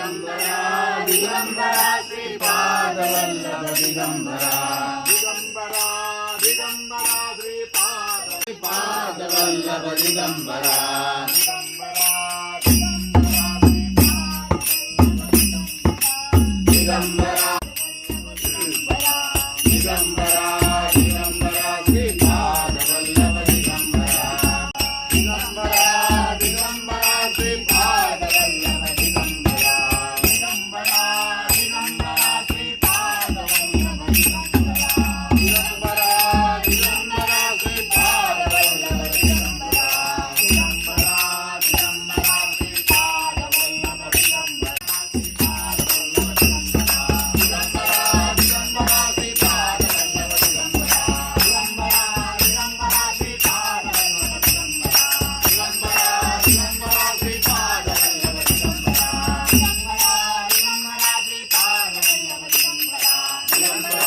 Digambara Digambara Shripad Vallabh Digambara Digambara Digambara Shripad Vallabh Digambara Digambara Digambara Digambara Shripad Vallabh Digambara Digambara Digambara Shripad Vallabh Digambara Digambara Digambara Shripad Vallabh Digambara Digambara Digambara Shripad Vallabh Digambara Digambara Digambara Shripad Vallabh Digambara